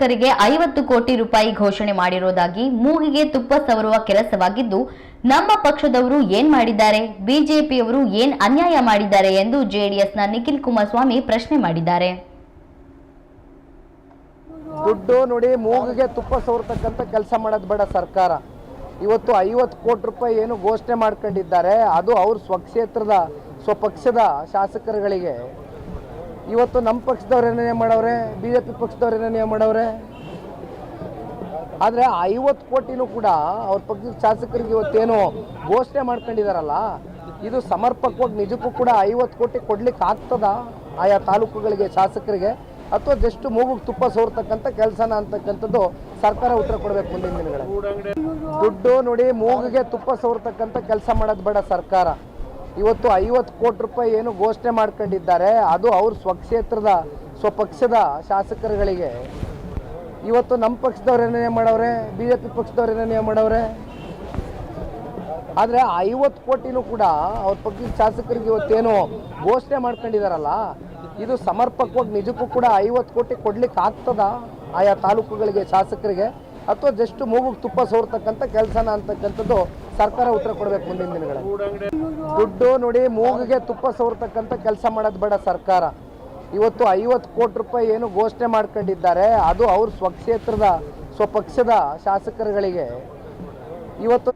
ಶಾಸಕರಿಗೆ 50 ಕೋಟಿ ರೂಪಾಯಿ ಘೋಷಣೆ ಮಾಡಿರುವುದಾಗಿ ಮೂಗಿಗೆ ತುಪ್ಪ ಸವರುವ ಕೆಲಸವಾಗಿದ್ದು, ನಮ್ಮ ಪಕ್ಷದವರು ಏನ್ ಮಾಡಿದ್ದಾರೆ, ಬಿಜೆಪಿಯವರು ಏನ್ ಅನ್ಯಾಯ ಮಾಡಿದ್ದಾರೆ ಎಂದು ಜೆಡಿಎಸ್ನ ನಿಖಿಲ್ ಕುಮಾರಸ್ವಾಮಿ ಪ್ರಶ್ನೆ ಮಾಡಿದ್ದಾರೆ. ದುಡ್ಡು ನೋಡಿ, ಮೂಗಿಗೆ ತುಪ್ಪ ಸವರ್ತಕ್ಕಂಥ ಕೆಲಸ ಮಾಡೋದು ಬೇಡ ಸರ್ಕಾರ. ಇವತ್ತು 50 ಕೋಟಿ ರೂಪಾಯಿ ಏನು ಘೋಷಣೆ ಮಾಡ್ಕೊಂಡಿದ್ದಾರೆ, ಅದು ಅವ್ರ ಸ್ವಕ್ಷೇತ್ರದ ಸ್ವಪಕ್ಷದ ಶಾಸಕರುಗಳಿಗೆ. ಇವತ್ತು ನಮ್ಮ ಪಕ್ಷದವ್ರು ಏನೇನು ಮಾಡವ್ರೆ, BJP ಪಕ್ಷದವ್ರು ಏನೇನು ಮಾಡವ್ರೆ. ಆದರೆ 50 ಕೋಟಿನೂ ಕೂಡ ಅವ್ರ ಪಕ್ಷದ ಶಾಸಕರಿಗೆ ಇವತ್ತೇನು ಘೋಷಣೆ ಮಾಡ್ಕೊಂಡಿದ್ದಾರಲ್ಲ, ಇದು ಸಮರ್ಪಕವಾಗಿ ನಿಜಕ್ಕೂ ಕೂಡ 50 ಕೋಟಿ ಕೊಡ್ಲಿಕ್ಕೆ ಆಗ್ತದ ಆಯಾ ತಾಲೂಕುಗಳಿಗೆ ಶಾಸಕರಿಗೆ, ಅಥವಾ ಜಸ್ಟ್ ಮೂಗಿಗೆ ತುಪ್ಪ ಸೋರ್ತಕ್ಕಂಥ ಕೆಲಸನ ಅಂತಕ್ಕಂಥದ್ದು ಸರ್ಕಾರ ಉತ್ತರ ಕೊಡಬೇಕು ಮುಂದಿನ ದಿನಗಳಲ್ಲಿ. ದುಡ್ಡು ನೋಡಿ, ಮೂಗಿಗೆ ತುಪ್ಪ ಸೋರ್ತಕ್ಕಂಥ ಕೆಲಸ ಮಾಡೋದು ಬೇಡ ಸರ್ಕಾರ. ಇವತ್ತು 50 ಕೋಟಿ ರೂಪಾಯಿ ಏನು ಘೋಷಣೆ ಮಾಡ್ಕೊಂಡಿದ್ದಾರೆ, ಅದು ಅವ್ರ ಸ್ವಕ್ಷೇತ್ರದ ಸ್ವಪಕ್ಷದ ಶಾಸಕರುಗಳಿಗೆ. ಇವತ್ತು ನಮ್ಮ ಪಕ್ಷದವ್ರು ಏನೇನು ಮಾಡವ್ರೆ, BJP ಪಕ್ಷದವ್ರು ಏನೇನು ಮಾಡವ್ರೆ. ಆದರೆ 50 ಕೋಟಿನೂ ಕೂಡ ಅವ್ರ ಪಕ್ಷದ ಶಾಸಕರಿಗೆ ಇವತ್ತೇನು ಘೋಷಣೆ ಮಾಡ್ಕೊಂಡಿದ್ದಾರಲ್ಲ, ಇದು ಸಮರ್ಪಕವಾಗಿ ನಿಜಕ್ಕೂ ಕೂಡ 50 ಕೋಟಿ ಕೊಡ್ಲಿಕ್ಕೆ ಆಗ್ತದ ಆಯಾ ತಾಲೂಕುಗಳಿಗೆ ಶಾಸಕರಿಗೆ, ಅಥವಾ ಜಸ್ಟ್ ಮೂಗಿಗೆ ತುಪ್ಪ ಸೋರ್ತಕ್ಕಂಥ ಕೆಲಸನ ಅಂತಕ್ಕಂಥದ್ದು ಸರ್ಕಾರ ಉತ್ತರ ಕೊಡಬೇಕು ಮುಂದಿನ ದಿನಗಳಲ್ಲಿ. ದುಡ್ಡು ನೋಡಿ, ಮೂಗಿಗೆ ತುಪ್ಪ ಸೋರ್ತಕ್ಕಂಥ ಕೆಲಸ ಮಾಡೋದು ಬೇಡ ಸರ್ಕಾರ. ಇವತ್ತು 50 ಕೋಟಿ ರೂಪಾಯಿ ಏನು ಘೋಷಣೆ ಮಾಡ್ಕೊಂಡಿದ್ದಾರೆ, ಅದು ಅವ್ರ ಸ್ವಕ್ಷೇತ್ರದ ಸ್ವಪಕ್ಷದ ಶಾಸಕರುಗಳಿಗೆ. ಇವತ್ತು